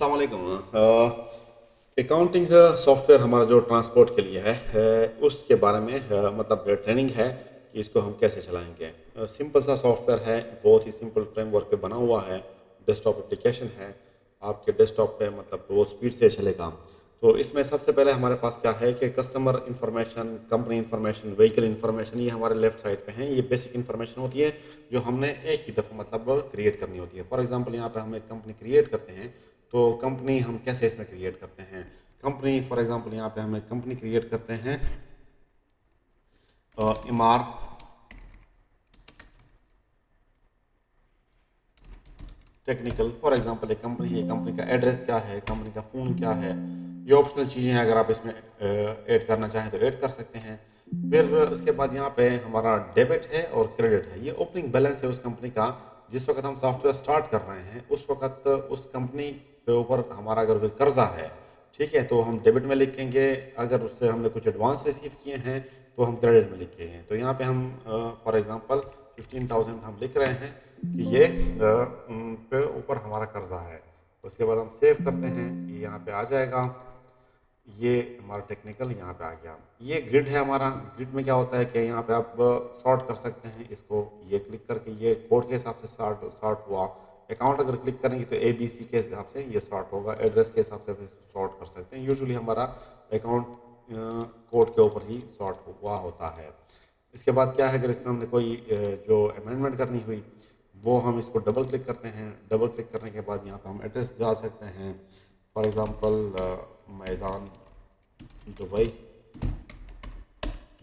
अस्सलाम वालेकुम। Accounting software हमारा जो ट्रांसपोर्ट के लिए है उसके बारे में मतलब ट्रेनिंग है कि इसको हम कैसे चलाएंगे। सिंपल सा सॉफ्टवेयर है, बहुत ही सिंपल फ्रेमवर्क पे बना हुआ है। डेस्कटॉप एप्लीकेशन है, आपके डेस्कटॉप पे मतलब बहुत स्पीड से चलेगा। तो इसमें सबसे पहले हमारे पास क्या है कि customer information, company information, vehicle information, ये हमारे लेफ्ट साइड पे हैं। ये बेसिक इंफॉर्मेशन होती है जो हमने एक ही दफ़ा मतलब क्रिएट करनी होती है। फॉर एग्जांपल यहाँ पे हम एक कंपनी क्रिएट करते हैं, तो कंपनी हम कैसे इसमें क्रिएट करते हैं। कंपनी फॉर एग्जांपल यहाँ पे हम एक कंपनी क्रिएट करते हैं, इमार टेक्निकल। फॉर एग्जांपल एक कंपनी है, कंपनी का एड्रेस क्या है, कंपनी का फ़ोन क्या है, ये ऑप्शनल चीज़ें हैं। अगर आप इसमें ऐड करना चाहें तो ऐड कर सकते हैं। फिर उसके बाद यहाँ पे हमारा डेबिट है और क्रेडिट है, ये ओपनिंग बैलेंस है उस कंपनी का। जिस वक्त हम सॉफ्टवेयर स्टार्ट कर रहे हैं उस वक्त उस कंपनी के ऊपर हमारा अगर कोई कर्जा है, ठीक है, तो हम डेबिट में लिखेंगे। अगर उससे हमने कुछ एडवांस रिसीव किए हैं तो हम क्रेडिट में लिखेंगे। तो यहाँ पे हम फॉर एग्जांपल 15,000 हम लिख रहे हैं कि ये पे ऊपर हमारा कर्जा है। उसके बाद हम सेव करते हैं, ये यहाँ पे आ जाएगा। ये हमारा टेक्निकल यहाँ पे आ गया। ये ग्रिड है हमारा। ग्रिड में क्या होता है कि यहाँ पे आप सॉर्ट कर सकते हैं इसको। ये क्लिक करके ये कोड के हिसाब से सॉर्ट सॉर्ट हुआ। अकाउंट अगर क्लिक करेंगे तो ABC के हिसाब से ये सॉर्ट होगा। एड्रेस के हिसाब से सॉर्ट कर सकते हैं। यूजुअली हमारा अकाउंट कोड के ऊपर ही सॉर्ट हुआ होता है। इसके बाद क्या है, अगर इसमें हमने कोई जो अमेंडमेंट करनी हुई, वो हम इसको डबल क्लिक करते हैं। डबल क्लिक करने के बाद यहाँ पे हम एड्रेस डाल सकते हैं। फॉर एग्जांपल मैदान दुबई।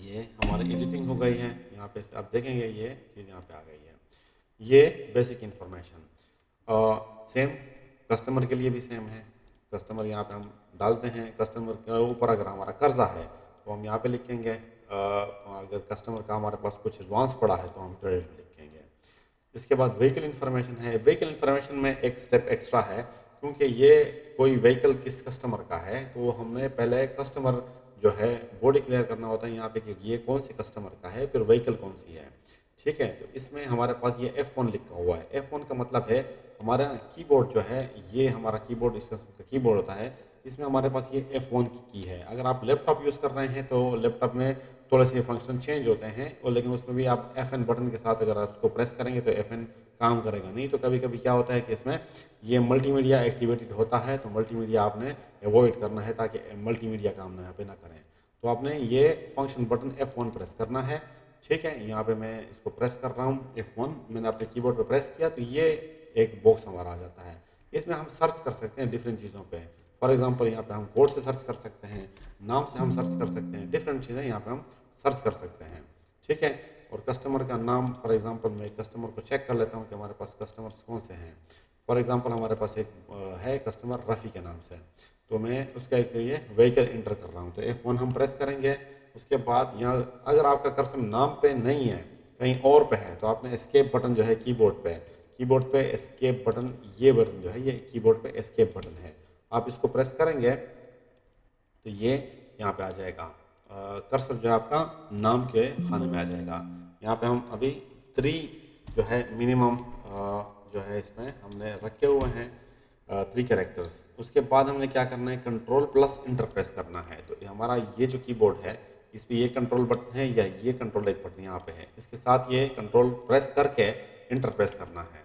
ये हमारी एडिटिंग हो गई है। यहाँ पे आप देखेंगे ये चीज़ यहाँ पे आ गई है। ये बेसिक इंफॉर्मेशन सेम कस्टमर के लिए भी सेम है। कस्टमर यहाँ पे हम डालते हैं। कस्टमर के ऊपर अगर हमारा कर्जा है तो हम यहाँ पे लिखेंगे। अगर कस्टमर का हमारे पास कुछ एडवांस पड़ा है तो हम क्रेडिट में लिखेंगे। इसके बाद व्हीकल इन्फॉर्मेशन है। व्हीकल इन्फॉर्मेशन में एक स्टेप एक्स्ट्रा है, क्योंकि ये कोई व्हीकल किस कस्टमर का है तो हमने पहले कस्टमर जो है वो डिक्लेयर करना होता है यहाँ पे कि ये कौन से कस्टमर का है, फिर व्हीकल कौन सी है। ठीक है, तो इसमें हमारे पास ये F1 लिखा हुआ है। F1 का मतलब है हमारा कीबोर्ड जो है, ये हमारा कीबोर्ड इस किस्म का कीबोर्ड होता है। इसमें हमारे पास ये F1 की है। अगर आप लैपटॉप यूज़ कर रहे हैं तो लैपटॉप में थोड़े से फंक्शन चेंज होते हैं, और लेकिन उसमें भी आप FN बटन के साथ अगर आप उसको प्रेस करेंगे तो FN काम करेगा। नहीं तो कभी कभी क्या होता है कि इसमें ये मल्टीमीडिया एक्टिवेटेड होता है, तो मल्टीमीडिया आपने अवॉइड करना है ताकि मल्टीमीडिया काम ना यहाँ पे ना करें। तो आपने ये फंक्शन बटन F1 प्रेस करना है। ठीक है, यहाँ पे मैं इसको प्रेस कर रहा हूँ F1, मैंने अपने कीबोर्ड पे प्रेस किया तो ये एक बॉक्स हमारा आ जाता है। इसमें हम सर्च कर सकते हैं डिफरेंट चीज़ों पे। फॉर एग्जांपल यहाँ पे हम कोड से सर्च कर सकते हैं, नाम से हम सर्च कर सकते हैं, डिफरेंट चीज़ें यहाँ पे हम सर्च कर सकते हैं। ठीक है, और कस्टमर का नाम, फॉर एग्जांपल मैं कस्टमर को चेक कर लेता हूँ कि हमारे पास कस्टमर्स कौन से हैं। फॉर एग्जांपल हमारे पास एक है कस्टमर रफ़ी के नाम से, तो मैं उसके लिए व्हीकल इंटर कर रहा हूँ तो F1 हम प्रेस करेंगे। उसके बाद यहाँ अगर आपका कर्सर नाम पे नहीं है, कहीं और पे है, तो आपने एस्केप बटन जो है कीबोर्ड पे एस्केप बटन, ये बटन जो है ये कीबोर्ड पे एस्केप बटन है, आप इसको प्रेस करेंगे तो ये यहाँ पे आ जाएगा। कर्सर जो है आपका नाम के खाने में आ जाएगा। यहाँ पे हम अभी 3 जो है मिनिमम जो है इसमें हमने रखे हुए हैं 3 कैरेक्टर्स। उसके बाद हमने क्या करना है, कंट्रोल प्लस इंटर प्रेस करना है। तो हमारा ये जो कीबोर्ड है इस पे ये कंट्रोल बटन है या ये कंट्रोल एक बटन यहाँ पे है, इसके साथ ये कंट्रोल प्रेस करके इंटर प्रेस करना है।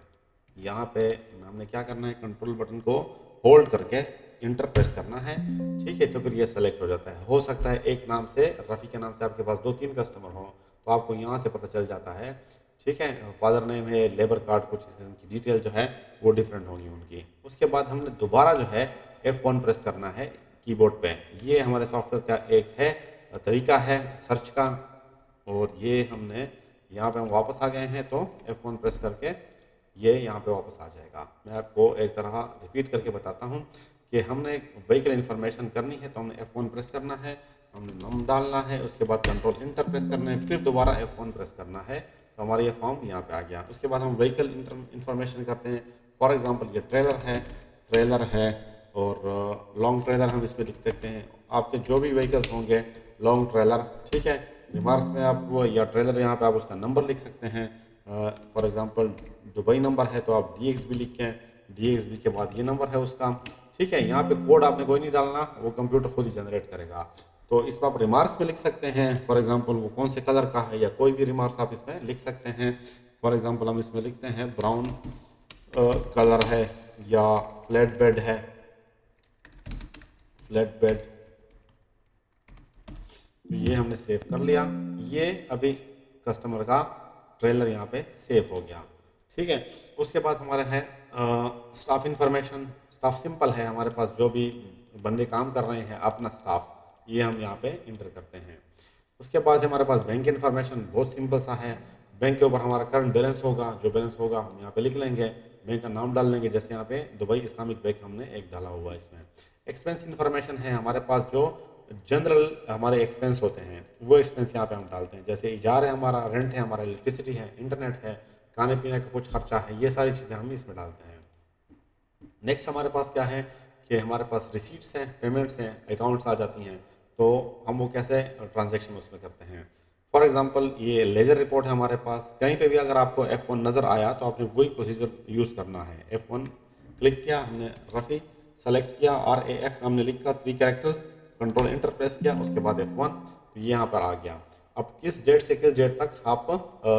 यहाँ पे हमने क्या करना है, कंट्रोल बटन को होल्ड करके इंटर प्रेस करना है। ठीक है, तो फिर ये सेलेक्ट हो जाता है। हो सकता है एक नाम से, रफ़ी के नाम से आपके पास 2-3 कस्टमर हो, तो आपको यहाँ से पता चल जाता है। ठीक है, फादर नेम है, लेबर कार्ड, कुछ इस किस्म की डिटेल जो है वो डिफरेंट होंगी उनकी। उसके बाद हमने दोबारा जो है F1 प्रेस करना है कीबोर्ड पे। ये हमारे सॉफ्टवेयर का एक है तरीका है सर्च का। और ये हमने यहाँ पे हम वापस आ गए हैं तो F1 प्रेस करके ये यहाँ पे वापस आ जाएगा। मैं आपको एक तरह रिपीट करके बताता हूँ कि हमने व्हीकल इन्फॉर्मेशन करनी है तो हमने F1 प्रेस करना है, हमने नाम डालना है, उसके बाद कंट्रोल इंटर प्रेस करना है, फिर दोबारा F1 प्रेस करना है, तो हमारा ये फॉर्म यहाँ पे आ गया। उसके बाद हम व्हीकल इन्फॉर्मेशन करते हैं। फॉर एग्जांपल ये ट्रेलर है और लॉन्ग ट्रेलर हम इस पर लिख देते हैं। आपके जो भी व्हीकल्स होंगे लॉन्ग ट्रेलर, ठीक है, रिमार्क्स में आप वो या ट्रेलर यहाँ पे आप उसका नंबर लिख सकते हैं। फॉर एग्जांपल दुबई नंबर है तो आप DXB लिखें, DXB के बाद ये नंबर है उसका। ठीक है। यहाँ पे कोड आपने कोई नहीं डालना, वो कंप्यूटर खुद ही जनरेट करेगा। तो इस पर आप रिमार्क्स में लिख सकते हैं, फॉर एग्जांपल वो कौन से कलर का है, या कोई भी रिमार्क्स आप इसमें लिख सकते हैं। फॉर एग्जांपल हम इसमें लिखते हैं ब्राउन कलर है, या फ्लैट बेड है, फ्लैट बेड। तो ये हमने सेव कर लिया। ये अभी कस्टमर का ट्रेलर यहाँ पे सेव हो गया। ठीक है। उसके बाद हमारा है स्टाफ इंफॉर्मेशन। स्टाफ सिंपल है, हमारे पास जो भी बंदे काम कर रहे हैं अपना स्टाफ, ये हम यहाँ पे इंटर करते हैं। उसके बाद हमारे पास बैंक इन्फॉर्मेशन, बहुत सिंपल सा है। बैंक के ऊपर हमारा करंट बैलेंस होगा, जो बैलेंस होगा हम यहाँ पे लिख लेंगे, बैंक का नाम डाल लेंगे, जैसे यहाँ पे दुबई इस्लामिक बैंक हमने एक डाला हुआ है इसमें। एक्सपेंस इन्फॉर्मेशन है, हमारे पास जो जनरल हमारे एक्सपेंस होते हैं वो एक्सपेंस यहाँ पे हम डालते हैं, जैसे इजार है हमारा, रेंट है हमारा, इलेक्ट्रिसिटी है, इंटरनेट है, खाने पीने का कुछ खर्चा है, ये सारी चीज़ें हम इसमें डालते हैं। नेक्स्ट हमारे पास क्या है कि हमारे पास रिसीट्स हैं, पेमेंट्स हैं, अकाउंट्स आ जाती हैं, तो हम वो कैसे ट्रांजैक्शन उसमें करते हैं। फॉर एग्जांपल ये लेजर रिपोर्ट है हमारे पास। कहीं पे भी अगर आपको F1 नज़र आया तो आपने वही प्रोसीजर यूज़ करना है। F1 क्लिक किया हमने, रफ़ी सेलेक्ट किया, RAF हमने लिखा 3 कैरेक्टर्स, कंट्रोल इंटर प्रेस किया, उसके बाद F1, तो ये यहाँ पर आ गया। अब किस डेट से किस डेट तक आप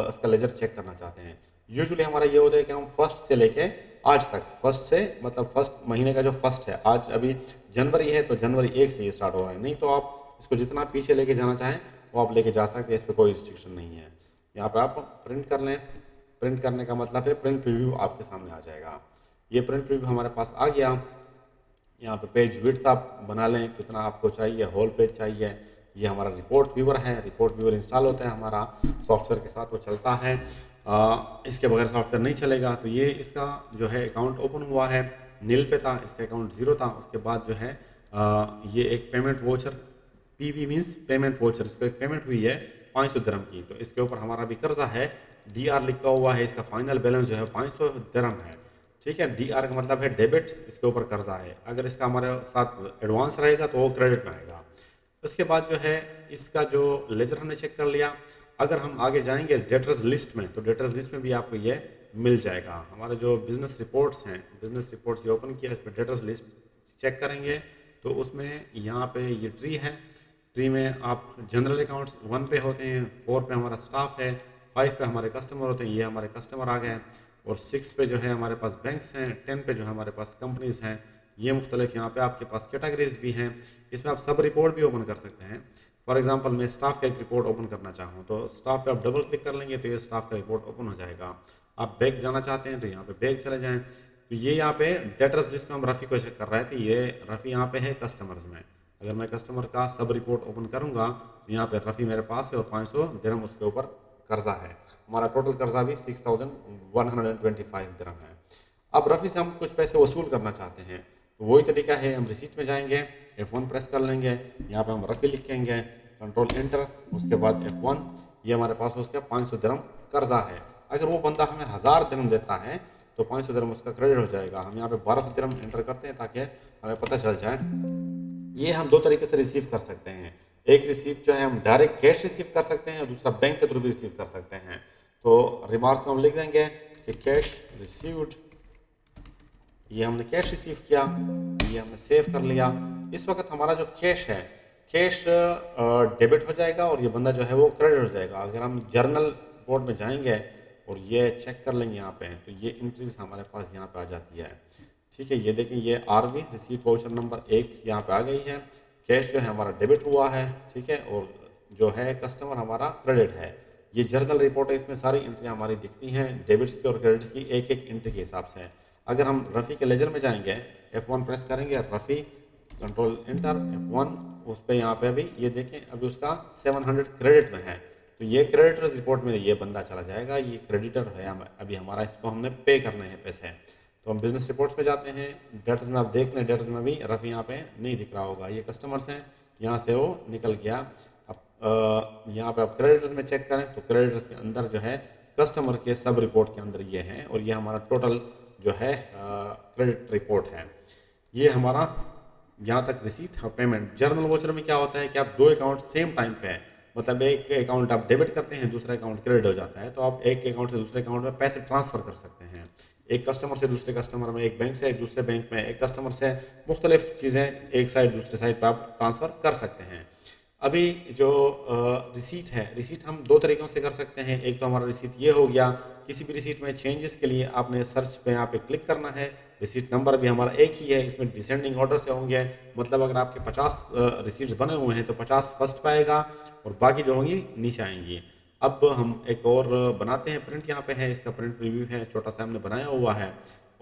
इसका लेजर चेक करना चाहते हैं। यूजुअली हमारा ये होता है कि हम फर्स्ट से लेके आज तक, फर्स्ट से मतलब फर्स्ट महीने का जो फर्स्ट है, आज अभी जनवरी है तो जनवरी 1 से ये स्टार्ट हो रहा है, नहीं तो आप इसको जितना पीछे लेके जाना चाहें वो आप लेके जा सकते हैं, इस पर कोई रिस्ट्रिक्शन नहीं है। यहाँ पे आप प्रिंट कर लें, प्रिंट करने का मतलब है प्रिंट प्रीव्यू आपके सामने आ जाएगा। ये प्रिंट प्रीव्यू हमारे पास आ गया। यहाँ पे पेज विड्थ आप बना लें, कितना आपको चाहिए, होल पेज चाहिए। ये हमारा रिपोर्ट व्यूअर है, रिपोर्ट व्यूअर इंस्टॉल होता है हमारा सॉफ्टवेयर के साथ, वो चलता है। इसके बगैर सॉफ्टवेयर नहीं चलेगा। तो ये इसका जो है अकाउंट ओपन हुआ है, नील पे था, इसका अकाउंट 0 था। उसके बाद जो है ये एक payment voucher, PV means payment voucher, इसको एक पेमेंट हुई है 500 दिरहम की, तो इसके ऊपर हमारा भी कर्जा है, DR लिखा हुआ है, इसका फाइनल बैलेंस जो है 500 दिरहम है। ठीक है। DR का मतलब है डेबिट, इसके ऊपर कर्जा है। अगर इसका हमारे साथ एडवांस रहेगा तो वो क्रेडिट में आएगा। उसके बाद जो है इसका जो लेजर हमने चेक कर लिया। अगर हम आगे जाएंगे डेटर्स लिस्ट में, तो डेटर्स लिस्ट में भी आपको ये मिल जाएगा। हमारे जो बिजनेस रिपोर्ट्स हैं, बिजनेस रिपोर्ट्स ये ओपन किया, इसमें डेटर्स लिस्ट चेक करेंगे तो उसमें यहाँ पे ये ट्री है। ट्री में आप जनरल अकाउंट्स 1 पे होते हैं, 4 पे हमारा स्टाफ है, 5 पे हमारे कस्टमर होते हैं, ये हमारे कस्टमर आ गए, और 6 पे जो है हमारे पास बैंक्स हैं, 10 पे जो है हमारे पास कंपनीज हैं। ये मुख्तलिफ यहाँ पे आपके पास कैटेगरीज भी हैं। इसमें आप सब रिपोर्ट भी ओपन कर सकते हैं। फॉर एग्जांपल मैं स्टाफ का एक रिपोर्ट ओपन करना चाहूँ तो स्टाफ पे आप डबल क्लिक कर लेंगे तो ये स्टाफ का रिपोर्ट ओपन हो जाएगा। आप बैग जाना चाहते हैं तो यहाँ पे बैग चले जाएँ। तो ये यहाँ पे डेटर्स लिस्ट में हम रफ़ी को चेक कर रहे थे, ये रफ़ी यहाँ पे है कस्टमर्स में। अगर मैं कस्टमर का सब रिपोर्ट ओपन करूँगा तो यहाँ पे रफ़ी मेरे पास है और 500 दिरहम उसके ऊपर कर्जा है। हमारा टोटल कर्जा भी 6125 दिरहम है। अब रफ़ी से हम कुछ पैसे वसूल करना चाहते हैं तो वही तरीका है, हम रिसीट में जाएंगे, F1 प्रेस कर लेंगे, यहाँ पे हम रफ़ी लिखेंगे, कंट्रोल एंटर, उसके बाद F1, ये हमारे पास उसका 500 दिरहम कर्जा है। अगर वो बंदा हमें 1000 दिरहम देता है तो 500 दिरहम उसका क्रेडिट हो जाएगा। हम यहाँ पे 1200 दिरहम एंटर करते हैं ताकि हमें पता चल जाए। ये हम 2 तरीके से रिसीव कर सकते हैं। एक रिसीव जो है हम डायरेक्ट कैश रिसीव कर सकते हैं, दूसरा बैंक के थ्रू भी रिसीव कर सकते हैं। तो रिमार्क्स में हम लिख देंगे कि कैश रिसीव्ड, ये हमने कैश रिसीव किया, ये हमने सेव कर लिया। इस वक्त हमारा जो कैश है, कैश डेबिट हो जाएगा और ये बंदा जो है वो क्रेडिट हो जाएगा। अगर हम जर्नल रिपोर्ट में जाएंगे और ये चेक कर लेंगे यहाँ पे, तो ये इंट्रीज हमारे पास यहाँ पे आ जाती है। ठीक है। ये देखें, ये RV रिसीट वाउचर नंबर 1 यहाँ पे आ गई है। कैश जो है हमारा डेबिट हुआ है, ठीक है, और जो है कस्टमर हमारा क्रेडिट है। ये जर्नल रिपोर्ट है, इसमें सारी एंट्री हमारी दिखती हैं डेबिट्स की और क्रेडिट्स की, एक एक एंट्री के हिसाब से। अगर हम रफ़ी के लेजर में जाएंगे, F1 प्रेस करेंगे, रफ़ी, कंट्रोल एंटर, F1, उस पर यहाँ पे अभी ये देखें अभी उसका 700 क्रेडिट में है। तो ये क्रेडिटर्स रिपोर्ट में ये बंदा चला जाएगा, ये क्रेडिटर है अभी हमारा, इसको हमने पे करने हैं पैसे। तो हम बिजनेस रिपोर्ट्स में जाते हैं, डेटर्स में आप देख लें, डेटर्स में भी रफ़ी यहाँ पे नहीं दिख रहा होगा, ये कस्टमर्स हैं, यहाँ से वो निकल गया। अब यहाँ पे आप क्रेडिटर्स में चेक करें तो क्रेडिटर्स के अंदर जो है कस्टमर के सब रिपोर्ट के अंदर ये है, और ये हमारा टोटल जो है क्रेडिट रिपोर्ट है। ये हमारा यहाँ तक रिसीट और पेमेंट। जर्नल वोचर में क्या होता है कि आप 2 अकाउंट सेम टाइम पे है, मतलब एक अकाउंट आप डेबिट करते हैं, दूसरा अकाउंट क्रेडिट हो जाता है, तो आप एक अकाउंट से दूसरे अकाउंट में पैसे ट्रांसफ़र कर सकते हैं। एक कस्टमर से दूसरे कस्टमर में, एक बैंक से एक दूसरे बैंक में, एक कस्टमर से मुख्तलिफ चीज़ें एक साइड दूसरे साइड पर आप ट्रांसफ़र कर सकते हैं। अभी जो रिसीट है, रिसीट हम दो तरीक़ों से कर सकते हैं। एक तो हमारा रिसीट ये हो गया, किसी भी रिसीट में चेंजेस के लिए आपने सर्च पे यहाँ पे क्लिक करना है। रिसीट नंबर भी हमारा एक ही है, इसमें डिसेंडिंग ऑर्डर से होंगे, मतलब अगर आपके 50 रिसीट्स बने हुए हैं तो 50 फर्स्ट पे आएगा और बाकी जो होंगी नीचे आएंगी। अब हम एक और बनाते हैं, प्रिंट यहाँ पे है, इसका प्रिंट रिव्यू है, छोटा सा हमने बनाया हुआ है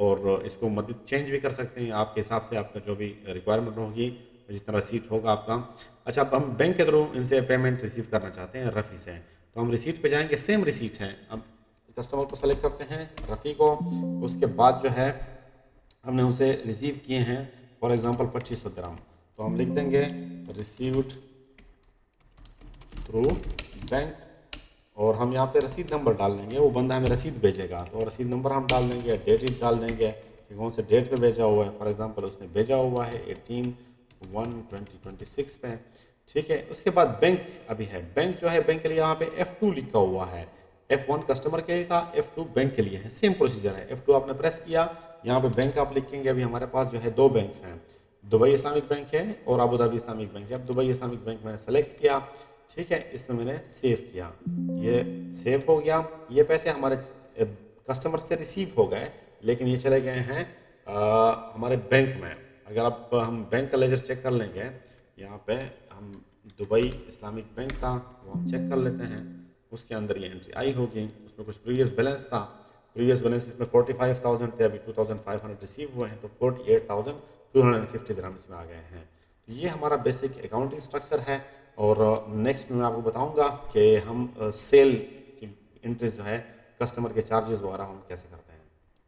और इसको मदद चेंज भी कर सकते हैं आपके हिसाब से, आपका जो भी रिक्वायरमेंट होगी, जितना रसीट होगा आपका। अच्छा, अब हम बैंक के थ्रू इनसे पेमेंट रिसीव करना चाहते हैं रफ़ी से, तो हम रिसीट पे जाएंगे, सेम रिसीट है। अब कस्टमर को सेलेक्ट करते हैं, रफ़ी को, उसके बाद जो है हमने उसे रिसीव किए हैं फॉर एग्जांपल 2500 दिरहम, तो हम लिख देंगे रिसीव्ड थ्रू बैंक और हम यहाँ पे रसीद नंबर डाल देंगे। वो बंदा हमें रसीद भेजेगा तो रसीद नंबर हम डाल देंगे, डेट डाल देंगे कि कौन से डेट पे भेजा हुआ है। फॉर एग्जांपल उसने भेजा हुआ है 18/1/2026 पे, ठीक है। उसके बाद बैंक अभी है, बैंक जो है, बैंक के लिए यहाँ पे F2 लिखा हुआ है। F1 कस्टमर के लिए था, F2 बैंक के लिए है, सेम प्रोसीजर है। F2 आपने प्रेस किया, यहाँ पे बैंक आप लिखेंगे। अभी हमारे पास जो है दो बैंक्स हैं, दुबई इस्लामिक बैंक है और अबू धाबी इस्लामिक बैंक है। अब दुबई इस्लामिक बैंक मैंने सेलेक्ट किया, ठीक है, इसमें मैंने सेव किया, ये सेव हो गया। ये पैसे हमारे कस्टमर से रिसीव हो गए, लेकिन ये चले गए हैं हमारे बैंक में। अगर अब हम बैंक का लेजर चेक कर लेंगे, यहाँ पे हम दुबई इस्लामिक बैंक था वो हम चेक कर लेते हैं, उसके अंदर ये एंट्री आई होगी। उसमें कुछ प्रीवियस बैलेंस था, प्रीवियस बैलेंस इसमें 45,000 थे, अभी 2,500 रिसीव हुए हैं, तो 48,250 दिरहम इसमें आ गए हैं। तो ये हमारा बेसिक अकाउंटिंग स्ट्रक्चर है और नेक्स्ट में मैं आपको बताऊंगा कि हम सेल की एंट्रीज जो है, कस्टमर के चार्जेस वगैरह हम कैसे करते हैं।